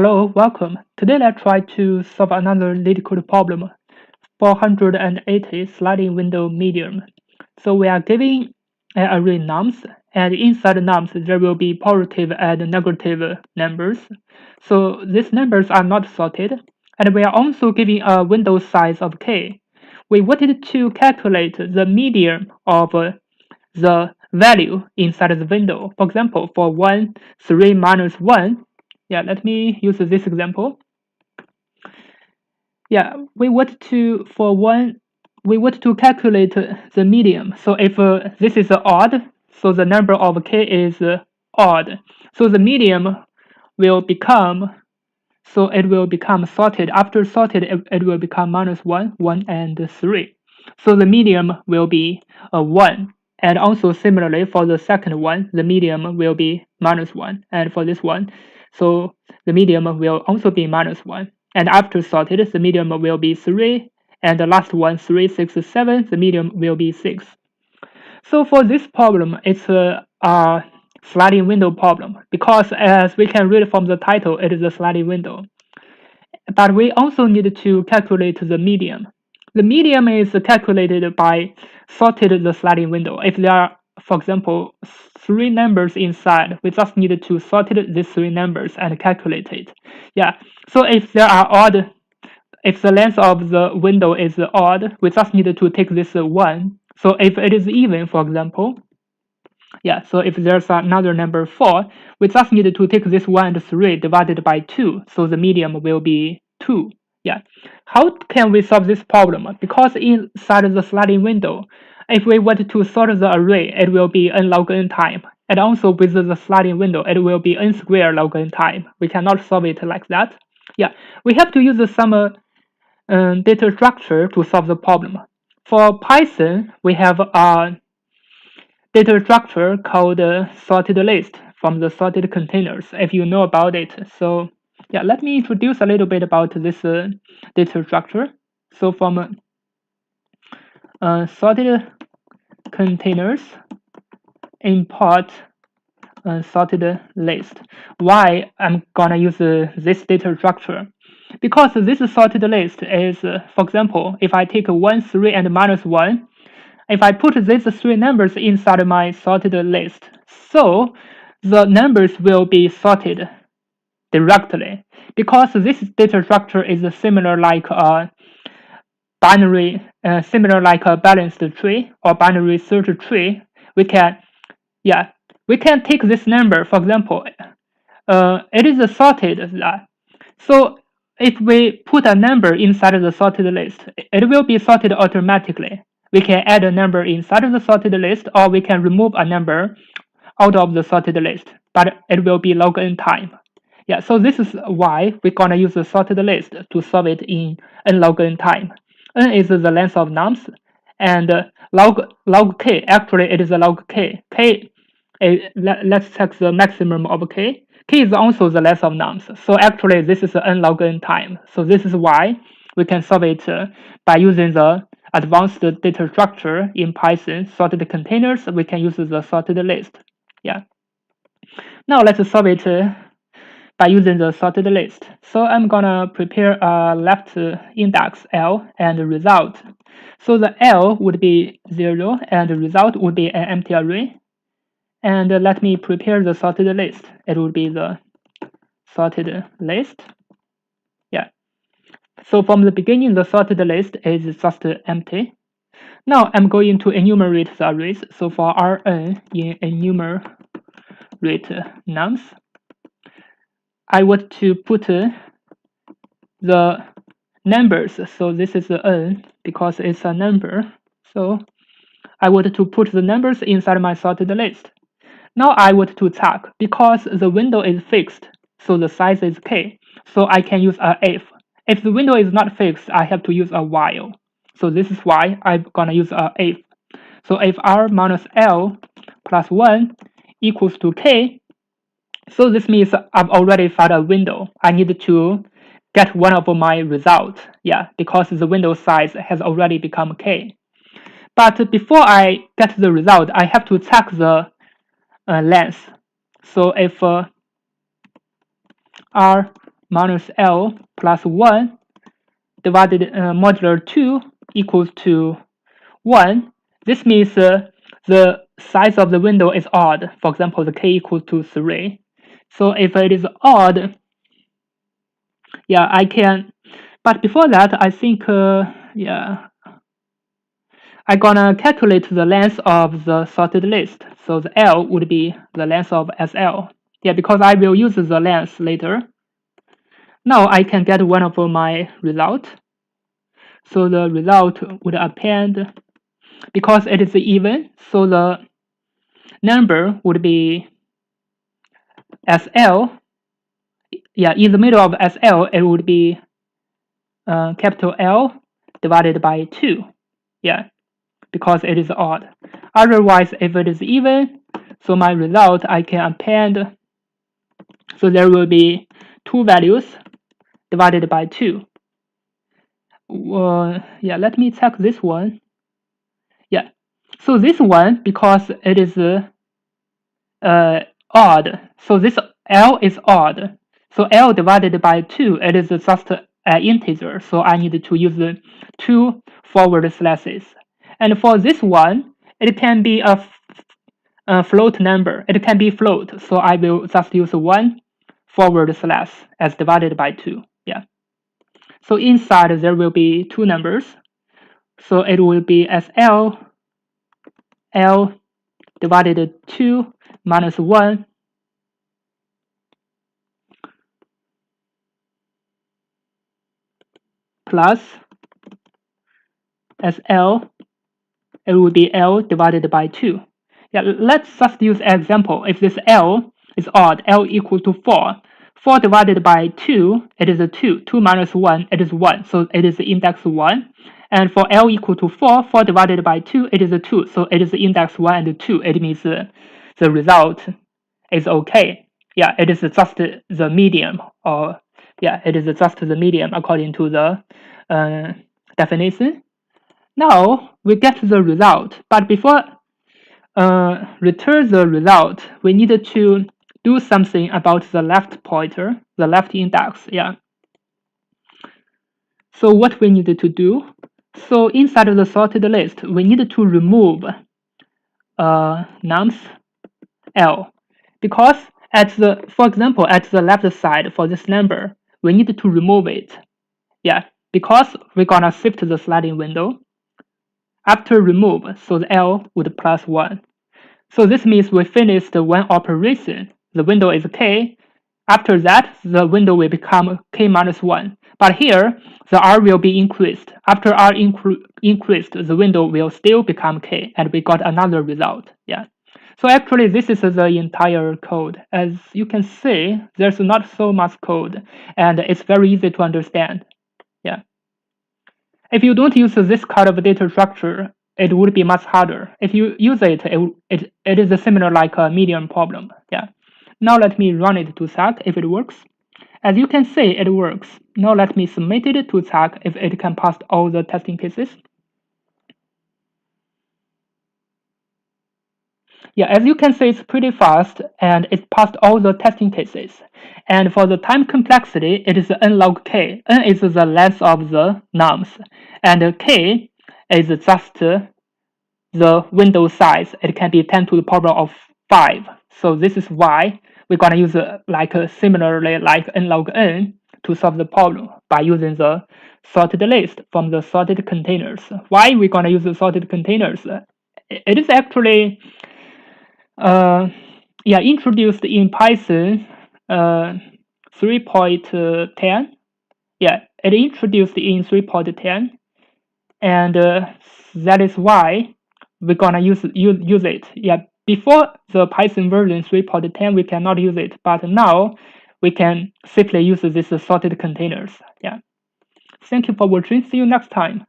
Hello, welcome. Today let's try to solve another Leetcode problem, 480 sliding window medium. So we are giving an array nums, and inside nums there will be positive and negative numbers. So these numbers are not sorted, and we are also giving a window size of k. We wanted to calculate the median of the value inside the window. For example, for 1, 3 minus 1, yeah, let me use this example. Yeah, we want to calculate the median. So if this is odd, so the number of k is odd. So the median will become, so it will become sorted. After sorted, it will become minus 1, 1, and 3. So the median will be a 1. And also similarly for the second one, the median will be minus 1. And for this one, so the median will also be minus 1. And after sorted, the median will be 3. And the last one, 3, 6, 7, the median will be 6. So for this problem, it's a sliding window problem because as we can read from the title, it is a sliding window. But we also need to calculate the median. The median is calculated by sorted the sliding window. If there are, for example, 3 numbers inside, we just need to sort these 3 numbers and calculate it. Yeah. So if there are odd, if the length of the window is odd, we just need to take this 1. So if it is even, for example, yeah, so if there's another number 4, we just need to take this 1 and 3 divided by 2, so the median will be 2. Yeah, how can we solve this problem? Because inside the sliding window, if we want to sort the array, it will be n log n time. And also with the sliding window, it will be n square log n time. We cannot solve it like that. Yeah, we have to use some data structure to solve the problem. For Python, we have a data structure called sorted list from the sorted containers, if you know about it. So yeah, let me introduce a little bit about this data structure. So from sorted containers, import sorted list. Why I'm gonna use this data structure? Because this sorted list is, for example, if I take 1, 3, and minus 1, if I put these 3 numbers inside my sorted list, so the numbers will be sorted directly because this data structure is similar like a binary, similar like a balanced tree or binary search tree. We can, yeah, we can take this number, for example, it is sorted that. So if we put a number inside the sorted list, it will be sorted automatically. We can add a number inside of the sorted list, or we can remove a number out of the sorted list, but it will be log n time. Yeah, so this is why we're gonna use the sorted list to solve it in n log n time. N is the length of nums, and log k, actually it is a log k. Let's check the maximum of k. K is also the length of nums, so actually this is n log n time. So this is why we can solve it by using the advanced data structure in Python sorted containers. We can use the sorted list. Yeah. Now let's solve it by using the sorted list. So I'm gonna prepare a left index L and result. So the L would be 0 and the result would be an empty array. And let me prepare the sorted list. It would be the sorted list. Yeah. So from the beginning, the sorted list is just empty. Now I'm going to enumerate the arrays. So for Rn in enumerate nums, I want to put the numbers. So this is n because it's a number. So I want to put the numbers inside my sorted list. Now I want to check because the window is fixed, so the size is k. So I can use a if. If the window is not fixed, I have to use a while. So this is why I'm gonna use a if. So if r minus l plus 1 equals to k, so this means I've already found a window. I need to get one of my results. Yeah, because the window size has already become k. But before I get the result, I have to check the length. So if r minus L plus 1 divided modular 2 equals to 1. This means the size of the window is odd. For example, the k equals to 3. So if it is odd, yeah, I can. But before that, I think, yeah, I'm gonna calculate the length of the sorted list. So the L would be the length of SL. Yeah, because I will use the length later. Now I can get one of my result. So the result would append, because it is even, so the number would be SL. Yeah, in the middle of SL, it would be capital L divided by 2. Yeah, because it is odd. Otherwise, if it is even, so my result I can append. So there will be 2 values divided by 2. Yeah, let me check this one. Yeah, so this one, because it is odd, so this L is odd. So L divided by 2, it is just an integer. So I need to use the 2 forward slashes. And for this one, it can be a float number. It can be float. So I will just use 1 forward slash as divided by 2. Yeah. So inside there will be 2 numbers. So it will be SL L divided 2 minus 1 plus SL, it will be L divided by 2. Yeah, let's just use an example. If this L is odd, L equal to 4. 4 divided by 2, it is a 2. 2 minus 1, it is 1. So it is the index 1. And for L equal to 4, 4 divided by 2, it is a 2. So it is the index 1 and 2. It means the result is okay. Yeah, it is just the medium, or yeah, it is just the medium according to the definition. Now we get the result, but before return the result, we need to do something about the left pointer, the left index. Yeah. So what we need to do? So inside of the sorted list, we need to remove nums L, because for example, at the left side for this number, we need to remove it. Yeah, because we're gonna shift the sliding window. After remove, so the L would plus 1. So this means we finished one operation. The window is K. After that, the window will become K minus 1. But here, the R will be increased. After R increased, the window will still become K, and we got another result. Yeah. So actually, this is the entire code. As you can see, there's not so much code, and it's very easy to understand. Yeah. If you don't use this kind of data structure, it would be much harder. If you use it, it is similar like a medium problem. Yeah. Now let me run it to check if it works. As you can see, it works. Now let me submit it to check if it can pass all the testing cases. Yeah, as you can see, it's pretty fast, and it passed all the testing cases. And for the time complexity, it is n log k. N is the length of the nums, and k is just the window size. It can be 10 to the power of 5. So this is why we're gonna use similarly like n log n to solve the problem by using the sorted list from the sorted containers. Why we're gonna use the sorted containers? It is actually introduced in Python 3.10. Yeah, it introduced in 3.10, and that is why we're gonna use it. Yeah, before the Python version 3.10, we cannot use it, but now we can simply use this sorted containers. Yeah. Thank you for watching. See you next time.